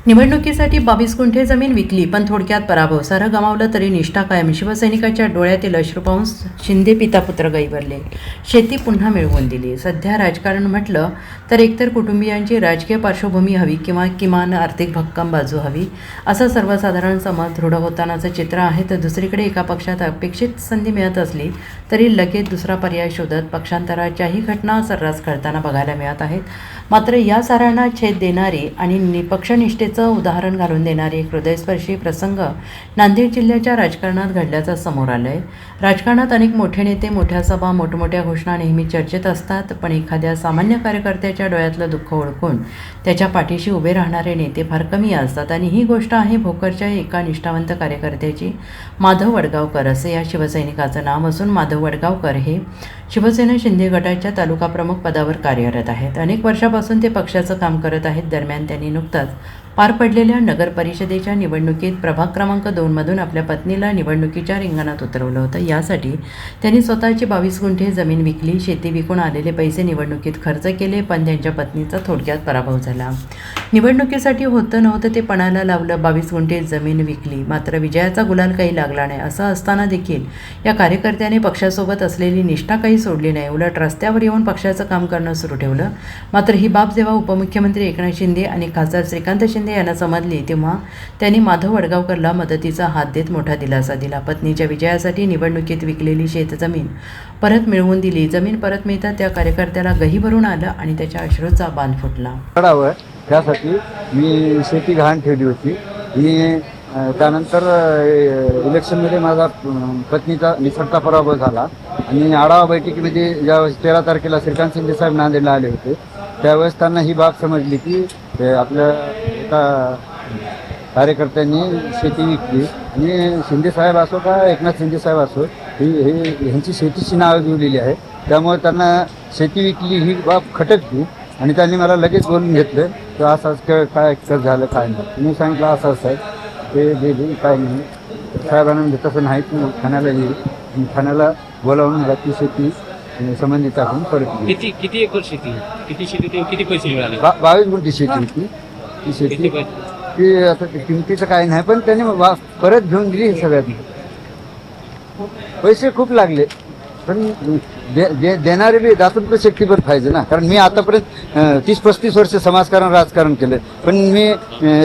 निवडणुकीसाठी 22 गुंठे जमीन विकली, पण थोडक्यात पराभव. सारं गमावलं तरी निष्ठा कायम. शिवसैनिकाच्या डोळ्यातील अश्रुपाऊस. शिंदे पितापुत्र गैवरले. शेती पुन्हा मिळवून दिली. सध्या राजकारण म्हटलं तर एकतर कुटुंबियांची राजकीय पार्श्वभूमी हवी किंवा किमान आर्थिक भक्कम बाजू हवी, असं सर्वसाधारण समज दृढ होतानाचं चित्र आहे. तर दुसरीकडे एका पक्षात अपेक्षित संधी मिळत असली तरी लगेच दुसरा पर्याय शोधत पक्षांतराच्याही घटना सर्रास घडताना बघायला मिळत आहेत. मात्र या साऱ्यांना छेद देणारी आणि पक्षनिष्ठेचं उदाहरण घालून देणारी एक हृदयस्पर्शी प्रसंग नांदेड जिल्ह्याच्या राजकारणात घडल्याचं समोर आलं आहे. राजकारणात अनेक मोठे नेते, मोठ्या सभा, मोठमोठ्या घोषणा नेहमी चर्चेत असतात, पण एखाद्या सामान्य कार्यकर्त्याच्या डोळ्यातलं दुःख ओळखून त्याच्या पाठीशी उभे राहणारे नेते फार कमी असतात. आणि ही गोष्ट आहे भोकरच्या एका निष्ठावंत कार्यकर्त्याची. माधव वडगावकर असे या शिवसैनिकाचं नाव असून माधव वडगावकर हे शिवसेना शिंदे गटाच्या तालुका प्रमुख पदावर कार्यरत आहेत. अनेक वर्षापासून ते पक्षाचं काम करत आहेत. दरम्यान त्यांनी नुकताच पार पडलेल्या नगर परिषदेच्या निवडणुकीत प्रभाग क्रमांक 2मधून आपल्या पत्नीला निवडणुकीच्या रिंगणात उतरवलं होतं. यासाठी त्यांनी स्वतःची 22 गुंठे जमीन विकली. शेती विकून आलेले पैसे निवडणुकीत खर्च केले, पण त्यांच्या पत्नीचा थोडक्यात पराभव झाला. निवडणुकीसाठी होतं नव्हतं ते पणाला लावलं. 22 गुंठे जमीन विकली, मात्र विजयाचा गुलाल काही लागला नाही. असं असताना देखील या कार्यकर्त्याने पक्षासोबत असलेली निष्ठा काही सोडली नाही. उलट रस्त्यावर येऊन पक्षाचं काम करणं सुरू ठेवलं. मात्र ही बाब जेव्हा उपमुख्यमंत्री एकनाथ शिंदे आणि खासदार श्रीकांत शिंदे यांना समजली, तेव्हा त्यांनी माधव वडगावकरला मदतीचा हात देत मोठा दिलासा दिला. पत्नीच्या विजयासाठी निवडणुकीत विकलेली शेतजमीन परत मिळवून दिली. जमीन परत मिळतात त्या कार्यकर्त्याला गही भरून आलं आणि त्याच्या अश्रूचा बांध फुटला. त्यासाठी मी शेती गहाण ठेवली होती. मी त्यानंतर इलेक्शनमध्ये माझा पत्नीचा निसटता पराभव झाला आणि आढावा बैठकीमध्ये ज्यावेळेस 13 तारखेला श्रीकांत शिंदे साहेब नांदेडला आले होते, त्यावेळेस त्यांना ही बाब समजली की आपल्या एका कार्यकर्त्यांनी शेती विकली आणि शिंदे साहेब असो का एकनाथ शिंदे साहेब असो, ह्यांची शेतीची नावं दिलेली आहे. त्यामुळे त्यांना शेती विकली ही बाब खटकली आणि त्यांनी मला लगेच बोलून घेतलं तर असंच काय झालं काय नाही. मी सांगितलं असं आहे ते दिली काय नाही. साहेबांना म्हणजे तसं नाही, ठाण्याला येईल, ठाण्याला बोलावून ती शेती संबंधित टाकून परत. किती एकर शेती, किती शेती, किती पैसे मिळाले? 22 गुंठी शेती होती ती शेती. ती आता किमतीचं काही नाही, पण त्यांनी परत घेऊन दिली. सगळ्यात पैसे खूप लागले, पण देणारे बी दातृत्व शक्तीवर पाहिजे ना. कारण मी आतापर्यंत 30-35 वर्ष समाजकारण राजकारण केलं, पण मी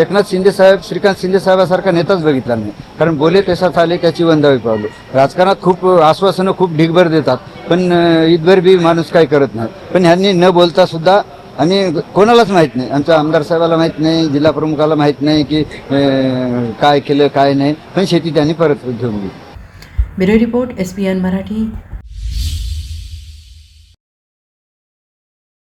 एकनाथ शिंदे साहेब, श्रीकांत शिंदे साहेबासारखा नेताच बघितला नाही. कारण बोले तसाच आले त्याची वंदावी पावलो. राजकारणात खूप आश्वासनं खूप ढिगभर देतात, पण इतभर बी माणूस काही करत नाही. पण ह्यांनी न बोलता सुद्धा, आणि कोणालाच माहीत नाही, आमच्या आमदार साहेबाला माहीत नाही, जिल्हा प्रमुखाला माहीत नाही की काय केलं काय नाही, पण शेती त्यांनी परत घेऊन गेली. Bureau report, SPN Marathi.